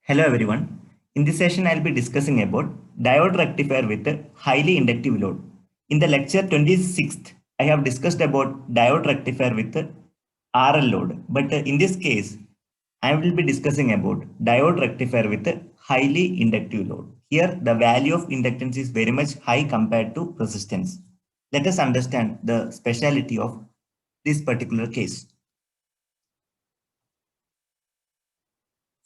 Hello everyone. In this session, I'll be discussing about diode rectifier with a highly inductive load. In the lecture 26th, I have discussed about diode rectifier with a RL load. But in this case, I will be discussing about diode rectifier with a highly inductive load. Here, the value of inductance is very much high compared to resistance. Let us understand the speciality of this particular case.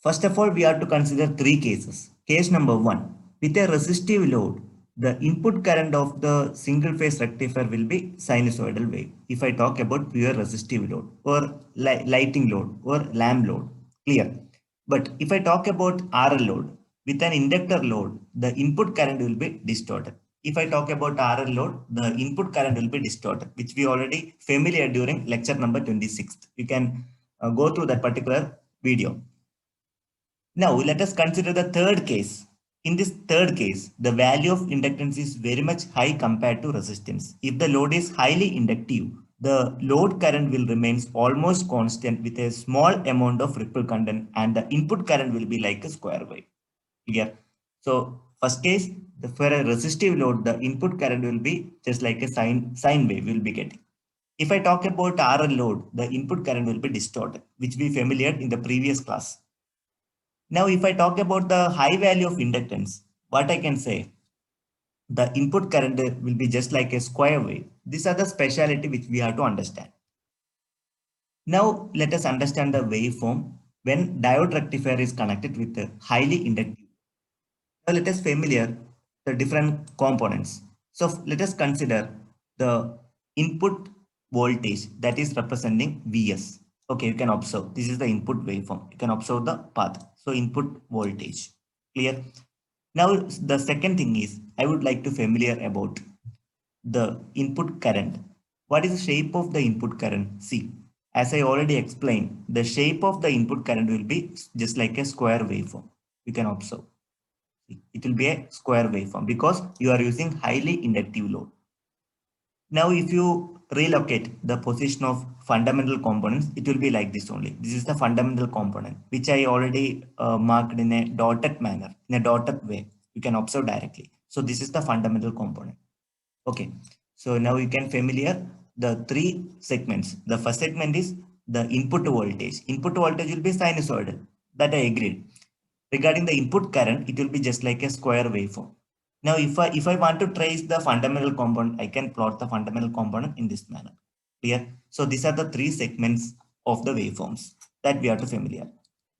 First of all, we have to consider three cases. Case number one, with a resistive load, the input current of the single phase rectifier will be sinusoidal wave. If I talk about pure resistive load or lighting load or lamp load, clear. But if I talk about RL load, with an inductor load, the input current will be distorted. If I talk about RL load, the input current will be distorted, which we already familiar during lecture number 26. You can go through that particular video. Now, let us consider the third case. In this third case, the value of inductance is very much high compared to resistance. If the load is highly inductive, the load current will remain almost constant with a small amount of ripple content, and the input current will be like a square wave. Clear? So, first case, for a resistive load, the input current will be just like a sine wave we'll be getting. If I talk about RL load, the input current will be distorted, which we familiar in the previous class. Now, if I talk about the high value of inductance, what I can say, the input current will be just like a square wave. These are the speciality which we have to understand. Now, let us understand the waveform when diode rectifier is connected with a highly inductive. Now, let us familiar the different components. So, let us consider the input voltage that is representing Vs. Okay, you can observe this is the input waveform. You can observe the path. So, input voltage. Clear? Now, the second thing is I would like to familiar about the input current. What is the shape of the input current? See, as I already explained, the shape of the input current will be just like a square waveform. You can observe. It will be a square waveform because you are using highly inductive load. Now, if you relocate the position of fundamental components, it will be like this only. This is the fundamental component, which I already marked in a dotted manner, in a dotted way. You can observe directly. So this is the fundamental component. Okay. So now you can familiar the three segments. The first segment is the input voltage. Input voltage will be sinusoidal. That I agreed. Regarding the input current, it will be just like a square waveform. Now, if I want to trace the fundamental component, I can plot the fundamental component in this manner. Clear? So these are the three segments of the waveforms that we are to familiar.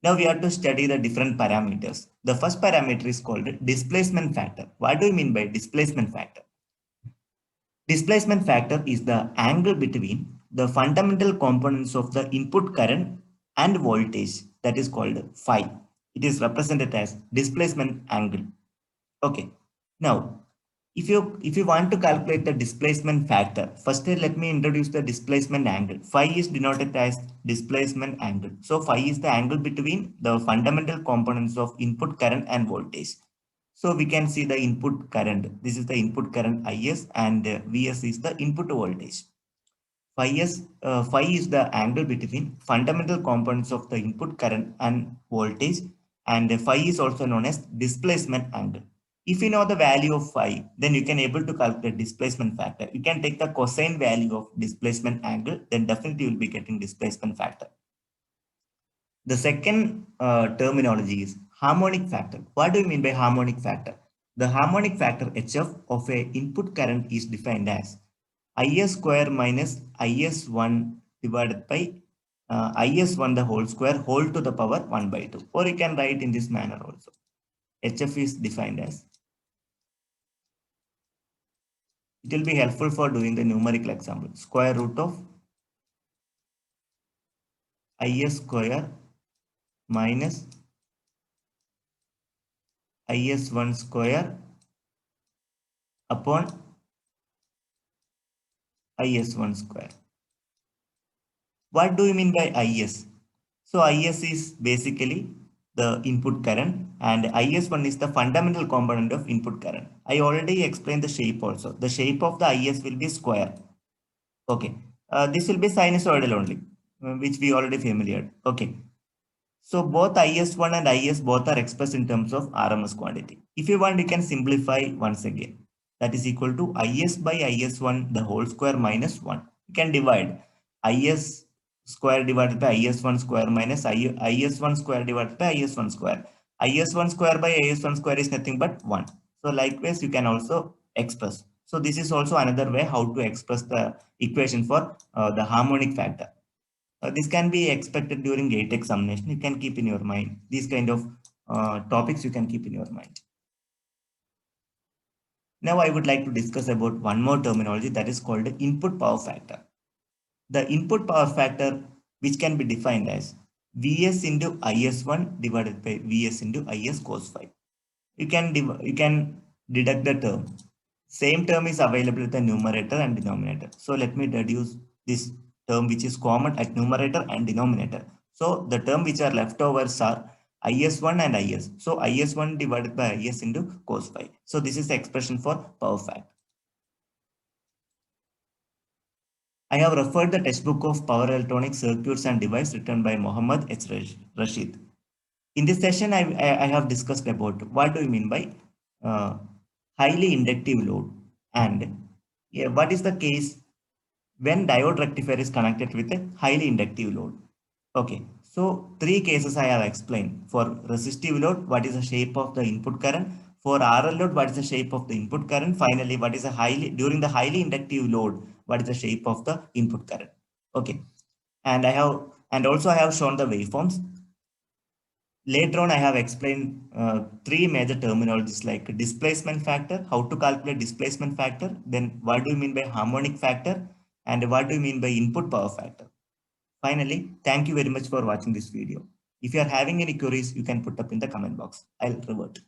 Now we have to study the different parameters. The first parameter is called displacement factor. What do you mean by displacement factor? Displacement factor is the angle between the fundamental components of the input current and voltage, that is called phi. It is represented as displacement angle. Okay. Now, if you want to calculate the displacement factor, first let me introduce the displacement angle. Phi is denoted as displacement angle. So phi is the angle between the fundamental components of input current and voltage. So we can see the input current. This is the input current Is, and Vs is the input voltage. Phi is the angle between fundamental components of the input current and voltage, and phi is also known as displacement angle. If you know the value of phi, then you can able to calculate displacement factor. You can take the cosine value of displacement angle, then definitely you will be getting displacement factor. The second terminology is harmonic factor. What do you mean by harmonic factor? The harmonic factor HF of a input current is defined as Is square minus Is1 divided by Is1 the whole square whole to the power 1 by 2. Or you can write in this manner also. HF is defined as, it will be helpful for doing the numerical example. Square root of Is square minus Is1 square upon Is1 square. What do you mean by Is? So Is is basically the input current, and Is1 is the fundamental component of input current. I already explained the shape also. The shape of the Is will be square. Okay. This will be sinusoidal only, which we already familiar. Okay. So both IS1 and IS both are expressed in terms of RMS quantity. If you want, you can simplify once again. That is equal to IS by IS1 the whole square minus 1. You can divide IS square divided by IS1 square minus IS1 square divided by IS1 square. IS1 square by IS1 square is nothing but 1. So likewise, you can also express. So this is also another way how to express the equation for the harmonic factor. This can be expected during GATE examination. You can keep in your mind. These kind of topics you can keep in your mind. Now I would like to discuss about one more terminology that is called the input power factor. The input power factor, which can be defined as Vs into Is1 divided by Vs into Is cos phi. You can deduct the term. Same term is available at the numerator and denominator. So let me deduce this term which is common at numerator and denominator. So the term which are leftovers are IS1 and IS. So IS1 divided by IS into cos phi. So this is the expression for power factor. I have referred the textbook of Power Electronic Circuits and Device written by Mohammad H. Rashid. In this session, I have discussed about what do we mean by highly inductive load and what is the case when diode rectifier is connected with a highly inductive load. Okay, so three cases I have explained. For resistive load, what is the shape of the input current? For RL load, what is the shape of the input current? Finally, what is a during the highly inductive load, what is the shape of the input current? Okay, and also I have shown the waveforms. Later on, I have explained three major terminologies like displacement factor, how to calculate displacement factor, then what do you mean by harmonic factor, and what do you mean by input power factor. Finally, thank you very much for watching this video. If you are having any queries, you can put up in the comment box. I'll revert.